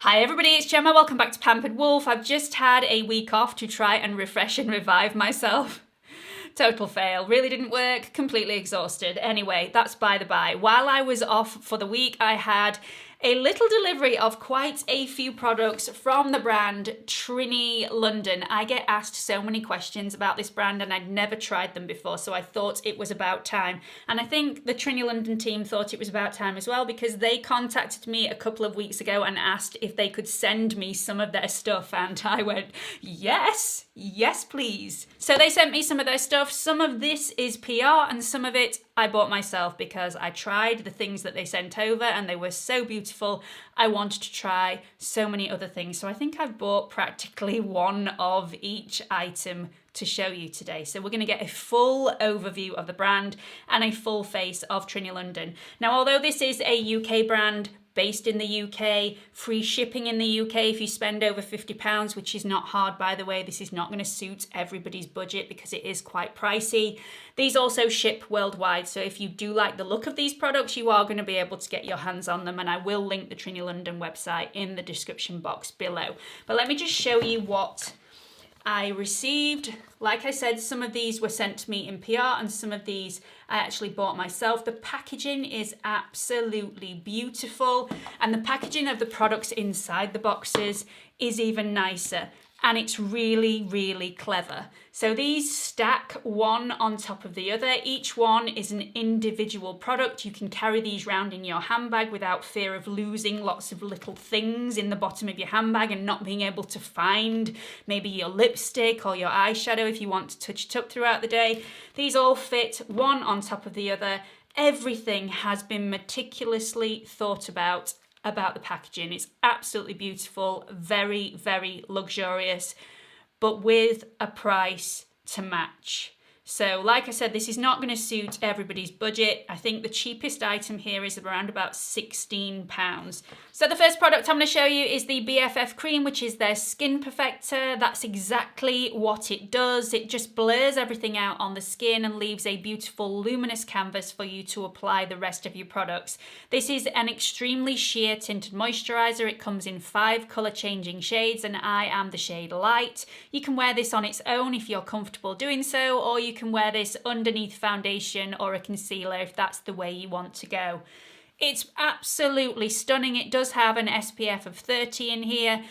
Hi everybody, it's Gemma. Welcome back to Pampered Wolf. I've just had a week off to try and refresh and revive myself. Total fail. Really didn't work. Completely exhausted. Anyway, that's by the by. While I was off for the week, I had a little delivery of quite a few products from the brand Trinny London. I get asked so many questions about this brand and I'd never tried them before, so I thought it was about time. And I think the Trinny London team thought it was about time as well, because they contacted me a couple of weeks ago and asked if they could send me some of their stuff, and I went, yes, please. So they sent me some of their stuff. Some of this is PR and some of it I bought myself because I tried the things that they sent over and they were so beautiful. I wanted to try so many other things. So I think I've bought practically one of each item to show you today. So we're going to get a full overview of the brand and a full face of Trinny London. Now, although this is a UK brand, based in the UK, free shipping in the UK if you spend over £50, which is not hard, by the way. This is not going to suit everybody's budget because it is quite pricey. These also ship worldwide, so if you do like the look of these products, you are going to be able to get your hands on them, and I will link the Trinny London website in the description box below. But let me just show you what I received. Like I said, some of these were sent to me in PR and some of these I actually bought myself. The packaging is absolutely beautiful, and the packaging of the products inside the boxes is even nicer, and it's really, really clever. So these stack one on top of the other. Each one is an individual product. You can carry these around in your handbag without fear of losing lots of little things in the bottom of your handbag and not being able to find maybe your lipstick or your eyeshadow if you want to touch it up throughout the day. These all fit one on top of the other. Everything has been meticulously thought about the packaging. It's absolutely beautiful, very, very luxurious, but with a price to match. So like I said, this is not going to suit everybody's budget. I think the cheapest item here is around about £16. So the first product I'm going to show you is the BFF Cream, which is their skin perfector. That's exactly what it does. It just blurs everything out on the skin and leaves a beautiful luminous canvas for you to apply the rest of your products. This is an extremely sheer tinted moisturizer. It comes in 5 color changing shades and I am the shade Light. You can wear this on its own if you're comfortable doing so, or you can wear this underneath foundation or a concealer if that's the way you want to go. It's absolutely stunning. It does have an SPF of 30 in here,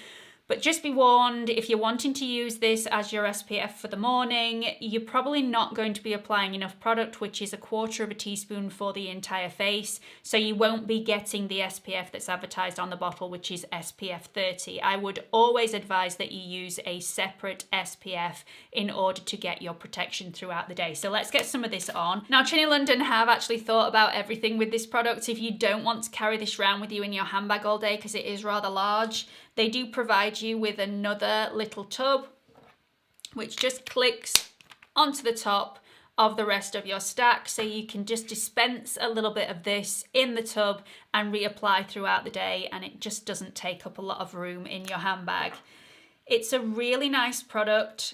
but just be warned, if you're wanting to use this as your SPF for the morning, you're probably not going to be applying enough product, which is 1/4 teaspoon for the entire face. So you won't be getting the SPF that's advertised on the bottle, which is SPF 30. I would always advise that you use a separate SPF in order to get your protection throughout the day. So let's get some of this on. Now, Trinny London have actually thought about everything with this product. If you don't want to carry this around with you in your handbag all day because it is rather large, they do provide you with another little tub which just clicks onto the top of the rest of your stack, so you can just dispense a little bit of this in the tub and reapply throughout the day, and it just doesn't take up a lot of room in your handbag. It's a really nice product.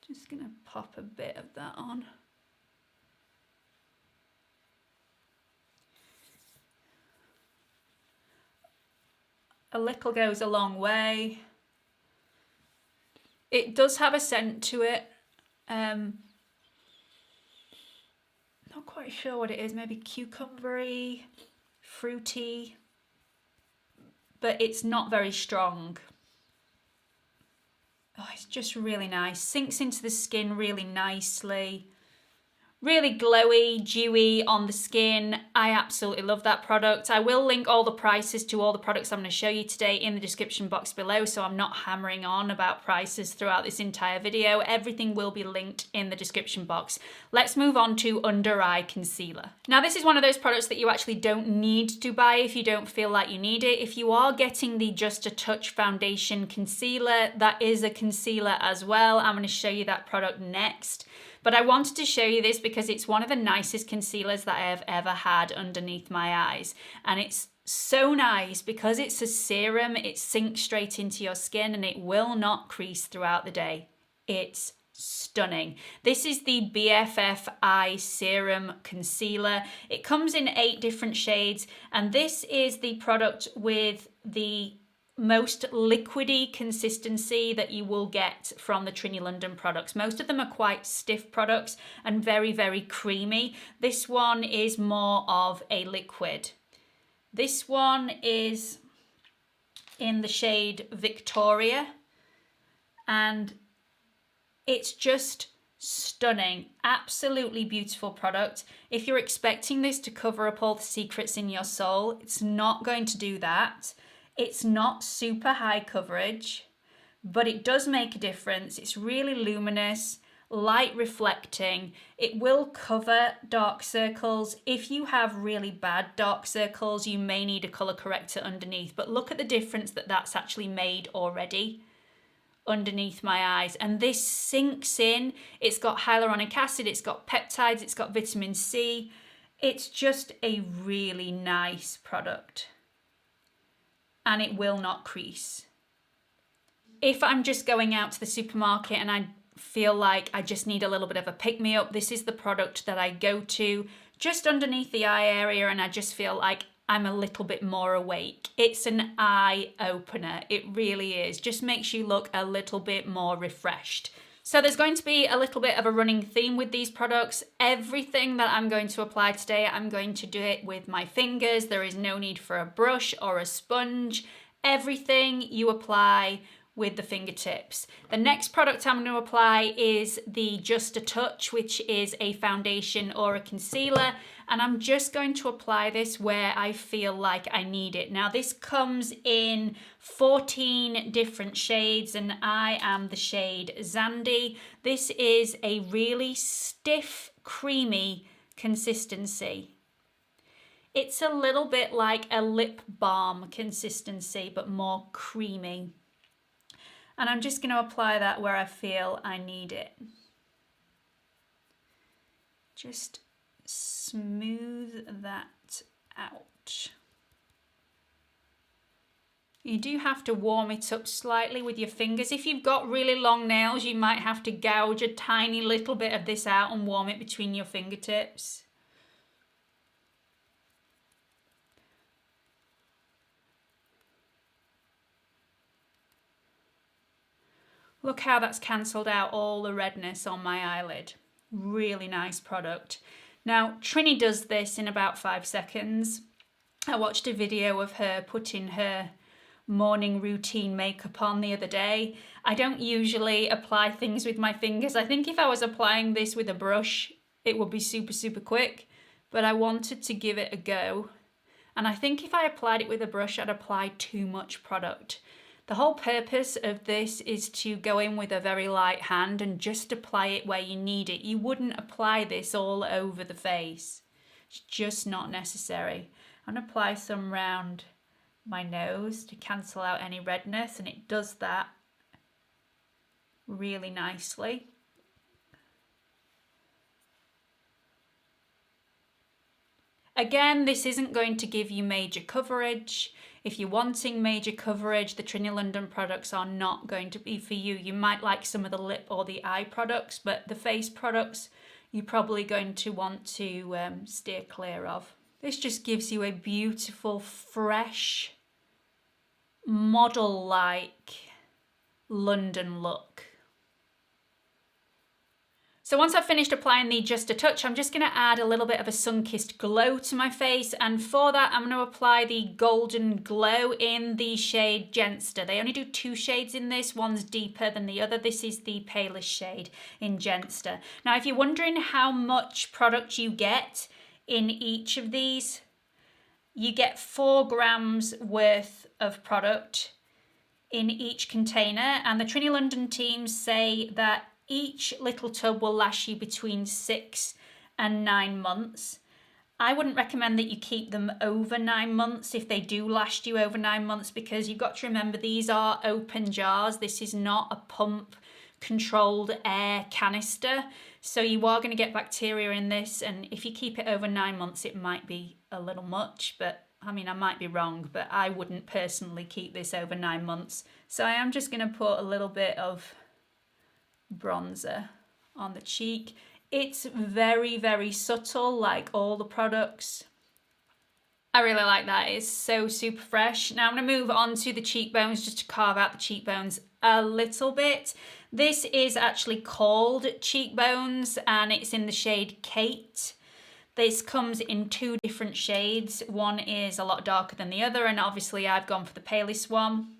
Just gonna pop a bit of that on. A little goes a long way. It does have a scent to it. Not quite sure what it is, maybe cucumbery, fruity, but it's not very strong. Oh, it's just really nice. Sinks into the skin really nicely. Really glowy, dewy on the skin. I absolutely love that product. I will link all the prices to all the products I'm going to show you today in the description box below, so I'm not hammering on about prices throughout this entire video. Everything will be linked in the description box. Let's move on to under eye concealer. Now, this is one of those products that you actually don't need to buy if you don't feel like you need it. If you are getting the Just a Touch foundation concealer, that is a concealer as well. I'm going to show you that product next. But I wanted to show you this because it's one of the nicest concealers that I have ever had underneath my eyes. And it's so nice because it's a serum, it sinks straight into your skin and it will not crease throughout the day. It's stunning. This is the BFF Eye Serum Concealer. It comes in 8 different shades, and this is the product with the most liquidy consistency that you will get from the Trinny London products. Most of them are quite stiff products and very, very creamy. This one is more of a liquid. This one is in the shade Victoria, and it's just stunning. Absolutely beautiful product. If you're expecting this to cover up all the secrets in your soul, it's not going to do that. It's not super high coverage, but it does make a difference. It's really luminous, light reflecting. It will cover dark circles. If you have really bad dark circles, you may need a color corrector underneath, but look at the difference that that's actually made already underneath my eyes. And this sinks in. It's got hyaluronic acid, it's got peptides, it's got vitamin C. It's just a really nice product, and it will not crease. If I'm just going out to the supermarket and I feel like I just need a little bit of a pick-me-up, this is the product that I go to just underneath the eye area, and I just feel like I'm a little bit more awake. It's an eye opener. It really is. Just makes you look a little bit more refreshed. So there's going to be a little bit of a running theme with these products. Everything that I'm going to apply today, I'm going to do it with my fingers. There is no need for a brush or a sponge. Everything you apply with the fingertips. The next product I'm going to apply is the Just a Touch, which is a foundation or a concealer, and I'm just going to apply this where I feel like I need it. Now this comes in 14 different shades, and I am the shade Zandy. This is a really stiff, creamy consistency. It's a little bit like a lip balm consistency, but more creamy. And I'm just going to apply that where I feel I need it. Just smooth that out. You do have to warm it up slightly with your fingers. If you've got really long nails, you might have to gouge a tiny little bit of this out and warm it between your fingertips. Look how that's cancelled out all the redness on my eyelid. Really nice product. Now, Trinny does this in about 5 seconds. I watched a video of her putting her morning routine makeup on the other day. I don't usually apply things with my fingers. I think if I was applying this with a brush, it would be super, super quick, but I wanted to give it a go. And I think if I applied it with a brush, I'd apply too much product. The whole purpose of this is to go in with a very light hand and just apply it where you need it. You wouldn't apply this all over the face. It's just not necessary. I'm going to apply some round my nose to cancel out any redness, and it does that really nicely. Again, this isn't going to give you major coverage. If you're wanting major coverage, the Trinny London products are not going to be for you. You might like some of the lip or the eye products, but the face products you're probably going to want to steer clear of. This just gives you a beautiful, fresh, model-like London look. So once I've finished applying the Just a Touch, I'm just going to add a little bit of a Sunkissed Glow to my face, and for that I'm going to apply the Golden Glow in the shade Jenster. They only do 2 shades in this, one's deeper than the other. This is the palest shade in Jenster. Now if you're wondering how much product you get in each of these, you get 4 grams worth of product in each container, and the Trinny London teams say that each little tub will last you between 6 and 9 months. I wouldn't recommend that you keep them over 9 months if they do last you over 9 months, because you've got to remember these are open jars. This is not a pump controlled air canister. So you are going to get bacteria in this, and if you keep it over 9 months, it might be a little much, but I mean, I might be wrong, but I wouldn't personally keep this over 9 months. So I am just going to put a little bit of bronzer on the cheek. It's very, very subtle, like all the products. I really like that. It's so super fresh. Now I'm going to move on to the cheekbones just to carve out the cheekbones a little bit. This is actually called Cheekbones and it's in the shade Kate. This comes in 2 different shades. One is a lot darker than the other, and obviously I've gone for the palest one.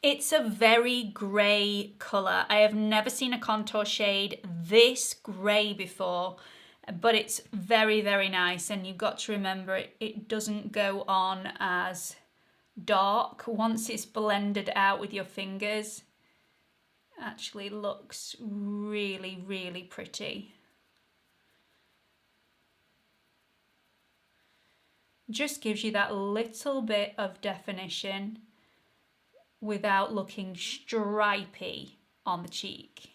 It's a very grey colour. I have never seen a contour shade this grey before, but it's very, very nice. And you've got to remember it doesn't go on as dark. Once it's blended out with your fingers, it actually looks really, really pretty. Just gives you that little bit of definition without looking stripy on the cheek.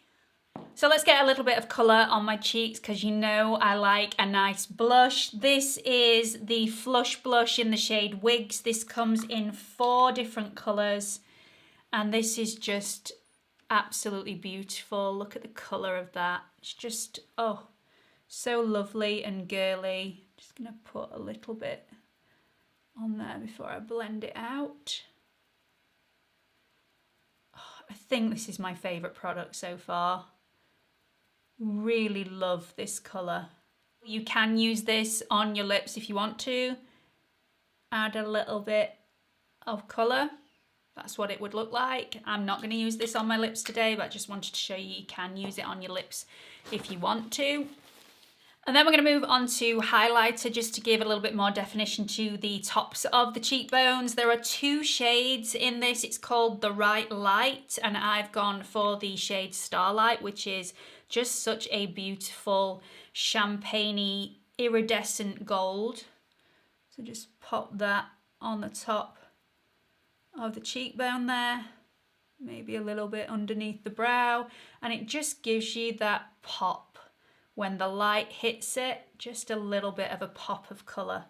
So let's get a little bit of colour on my cheeks because you know I like a nice blush. This is the Flush Blush in the shade Wiggs. This comes in 4 different colours and this is just absolutely beautiful. Look at the colour of that. It's just, oh, so lovely and girly. Just going to put a little bit on there before I blend it out. Oh, I think this is my favourite product so far. Really love this colour. You can use this on your lips if you want to. Add a little bit of colour. That's what it would look like. I'm not going to use this on my lips today, but I just wanted to show you can use it on your lips if you want to. And then we're going to move on to highlighter just to give a little bit more definition to the tops of the cheekbones. There are 2 shades in this. It's called The Right Light and I've gone for the shade Starlight, which is just such a beautiful champagne-y iridescent gold. So just pop that on the top of the cheekbone there, maybe a little bit underneath the brow, and it just gives you that pop. When the light hits it, just a little bit of a pop of colour.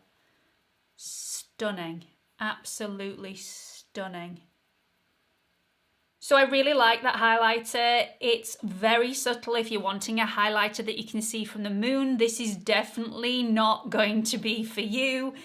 Stunning, absolutely stunning. So I really like that highlighter. It's very subtle if you're wanting a highlighter that you can see from the moon. This is definitely not going to be for you.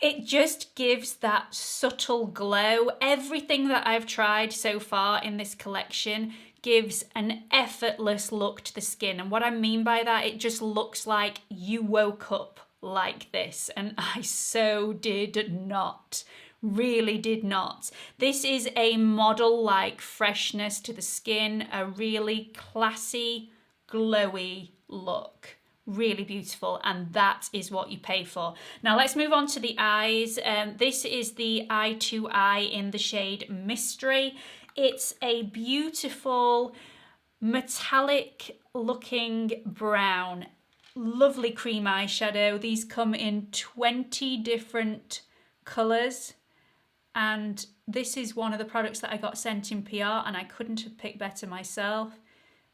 It just gives that subtle glow. Everything that I've tried so far in this collection gives an effortless look to the skin. And what I mean by that, it just looks like you woke up like this. And I so did not, really did not. This is a model-like freshness to the skin, a really classy, glowy look. Really beautiful, and that is what you pay for. Now let's move on to the eyes. This is the Eye to Eye in the shade Mystery. It's a beautiful metallic looking brown, lovely cream eyeshadow. These come in 20 different colours, and this is one of the products that I got sent in PR and I couldn't have picked better myself.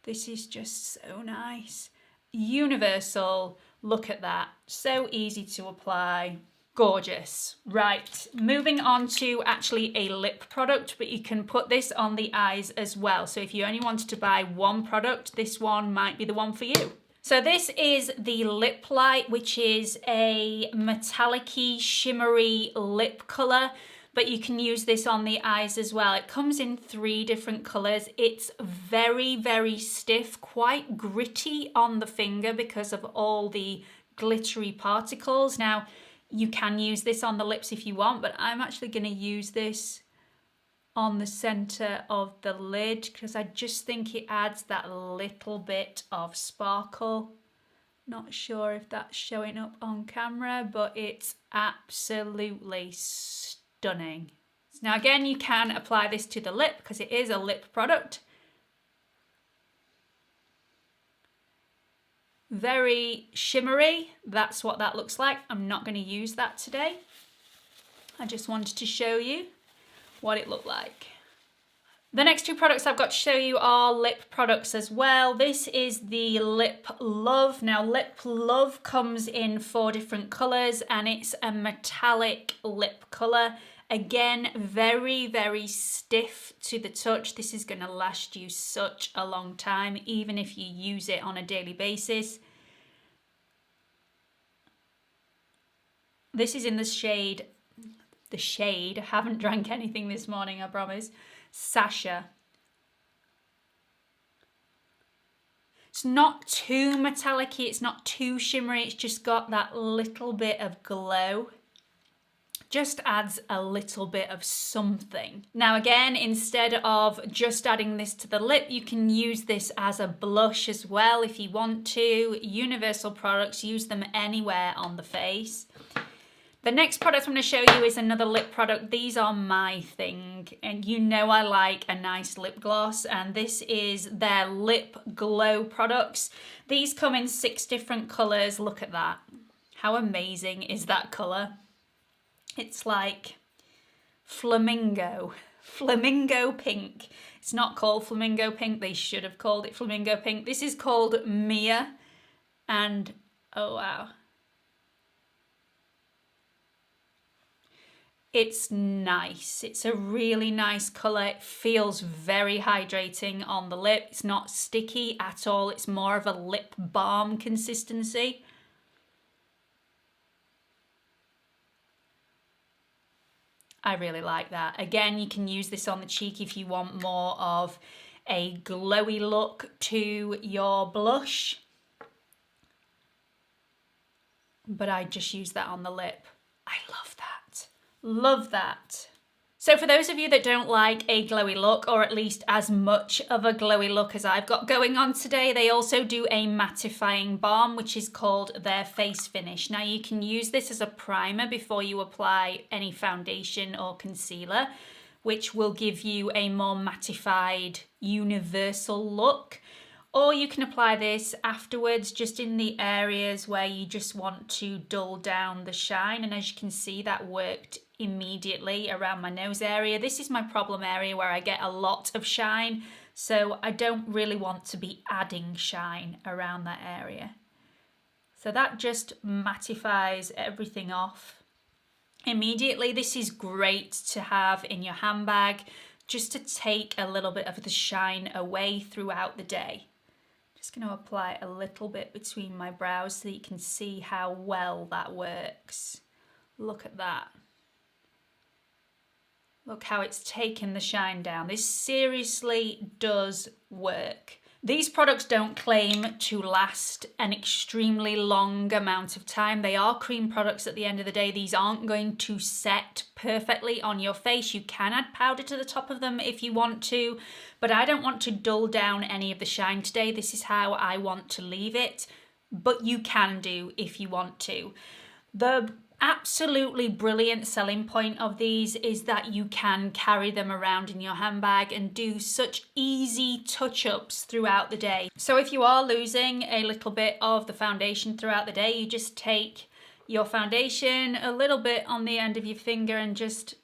This is just so nice. Universal, look at that, so easy to apply, gorgeous. Right, moving on to actually a lip product, but you can put this on the eyes as well. So if you only wanted to buy one product, this one might be the one for you. So this is the Lip Light, which is a metallic-y, shimmery lip colour, but you can use this on the eyes as well. It comes in 3 different colours. It's very, very stiff, quite gritty on the finger because of all the glittery particles. Now, you can use this on the lips if you want, but I'm actually going to use this on the centre of the lid because I just think it adds that little bit of sparkle. Not sure if that's showing up on camera, but it's absolutely stunning. Now again, you can apply this to the lip because it is a lip product. Very shimmery, that's what that looks like. I'm not going to use that today. I just wanted to show you what it looked like. The next 2 products I've got to show you are lip products as well. This is the Lip Love. Now Lip Love comes in 4 different colours and it's a metallic lip colour Again, very, very stiff to the touch. This is going to last you such a long time, even if you use it on a daily basis. This is in the shade, I haven't drank anything this morning, I promise, Sacha. It's not too metallic-y, it's not too shimmery, it's just got that little bit of glow. Just adds a little bit of something. Now again, instead of just adding this to the lip, you can use this as a blush as well if you want to. Universal products, use them anywhere on the face. The next product I'm going to show you is another lip product. These are my thing, and you know I like a nice lip gloss, and this is their Lip Glow products. These come in 6 different colours. Look at that. How amazing is that colour? It's like flamingo pink. It's not called flamingo pink. They should have called it flamingo pink. This is called Mia, and oh wow. It's nice. It's a really nice colour. It feels very hydrating on the lip. It's not sticky at all. It's more of a lip balm consistency. I really like that. Again, you can use this on the cheek if you want more of a glowy look to your blush. But I just use that on the lip. I love that. Love that. So for those of you that don't like a glowy look, or at least as much of a glowy look as I've got going on today, they also do a mattifying balm, which is called their Face Finish. Now you can use this as a primer before you apply any foundation or concealer, which will give you a more mattified, universal look. Or you can apply this afterwards, just in the areas where you just want to dull down the shine. And as you can see, that worked immediately around my nose area. This is my problem area where I get a lot of shine, so I don't really want to be adding shine around that area. So that just mattifies everything off immediately. This is great to have in your handbag, just to take a little bit of the shine away throughout the day. Just going to apply a little bit between my brows so that you can see how well that works. Look at that. Look how it's taken the shine down. This seriously does work. These products don't claim to last an extremely long amount of time. They are cream products at the end of the day. These aren't going to set perfectly on your face. You can add powder to the top of them if you want to, but I don't want to dull down any of the shine today. This is how I want to leave it, but you can do if you want to. The absolutely brilliant selling point of these is that you can carry them around in your handbag and do such easy touch-ups throughout the day. So if you are losing a little bit of the foundation throughout the day, you just take your foundation a little bit on the end of your finger and just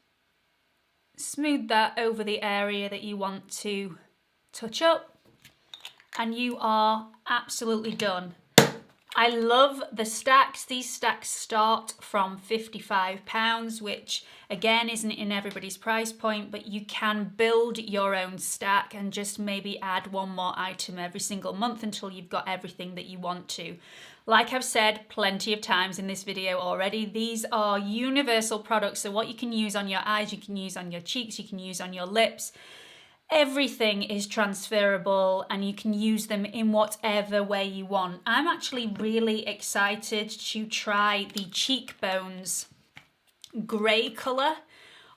smooth that over the area that you want to touch up, and you are absolutely done. I love the stacks. These stacks start from £55, which again isn't in everybody's price point, but you can build your own stack and just maybe add one more item every single month until you've got everything that you want to. Like I've said plenty of times in this video already, these are universal products. So what you can use on your eyes, you can use on your cheeks, you can use on your lips. Everything is transferable and you can use them in whatever way you want. I'm actually really excited to try the Cheekbones grey colour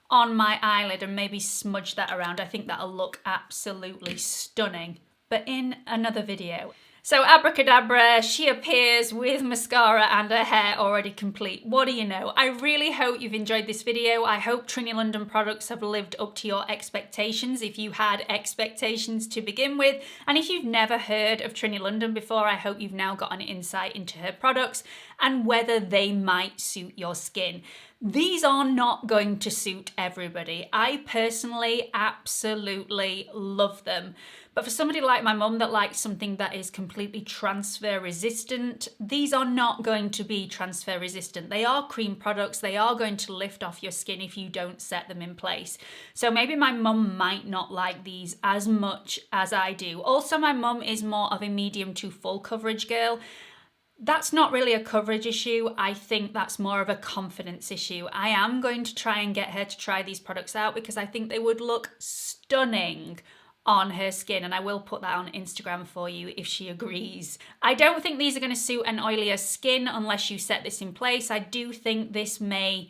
on my eyelid and maybe smudge that around. I think that'll look absolutely stunning, but in another video. So abracadabra, she appears with mascara and her hair already complete. What do you know? I really hope you've enjoyed this video. I hope Trinny London products have lived up to your expectations, if you had expectations to begin with. And if you've never heard of Trinny London before, I hope you've now got an insight into her products and whether they might suit your skin. These are not going to suit everybody. I personally absolutely love them. But for somebody like my mum that likes something that is completely transfer resistant, these are not going to be transfer resistant. They are cream products. They are going to lift off your skin if you don't set them in place. So maybe my mum might not like these as much as I do. Also, my mum is more of a medium to full coverage girl. That's not really a coverage issue. I think that's more of a confidence issue. I am going to try and get her to try these products out because I think they would look stunning on her skin, and I will put that on Instagram for you if she agrees. I don't think these are going to suit an oilier skin unless you set this in place. I do think this may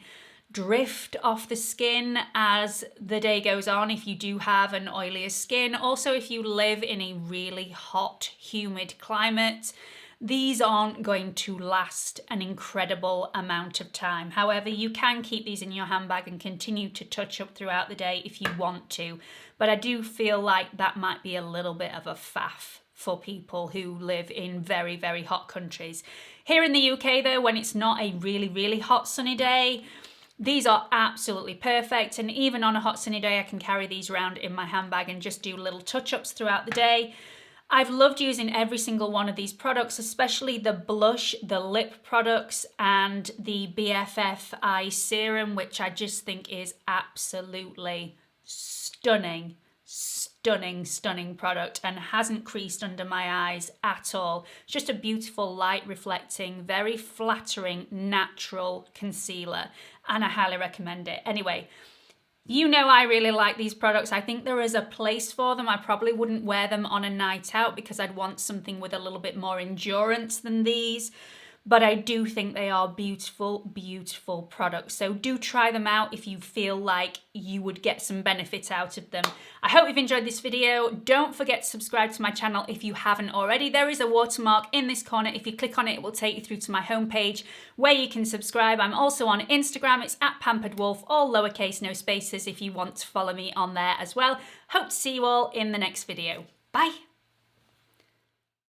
drift off the skin as the day goes on if you do have an oilier skin. Also, if you live in a really hot, humid climate, these aren't going to last an incredible amount of time. However, you can keep these in your handbag and continue to touch up throughout the day if you want to. But I do feel like that might be a little bit of a faff for people who live in very, very hot countries. Here in the UK though, when it's not a really, really hot sunny day, these are absolutely perfect. And even on a hot sunny day, I can carry these around in my handbag and just do little touch-ups throughout the day. I've loved using every single one of these products, especially the blush, the lip products, and the BFF Eye Serum, which I just think is absolutely stunning, stunning, stunning product and hasn't creased under my eyes at all. It's just a beautiful, light reflecting, very flattering, natural concealer, and I highly recommend it. Anyway, you know I really like these products. I think there is a place for them. I probably wouldn't wear them on a night out because I'd want something with a little bit more endurance than these. But I do think they are beautiful, beautiful products. So do try them out if you feel like you would get some benefit out of them. I hope you've enjoyed this video. Don't forget to subscribe to my channel if you haven't already. There is a watermark in this corner. If you click on it, it will take you through to my homepage where you can subscribe. I'm also on Instagram. It's @PamperedWolf, all lowercase, no spaces, if you want to follow me on there as well. Hope to see you all in the next video. Bye.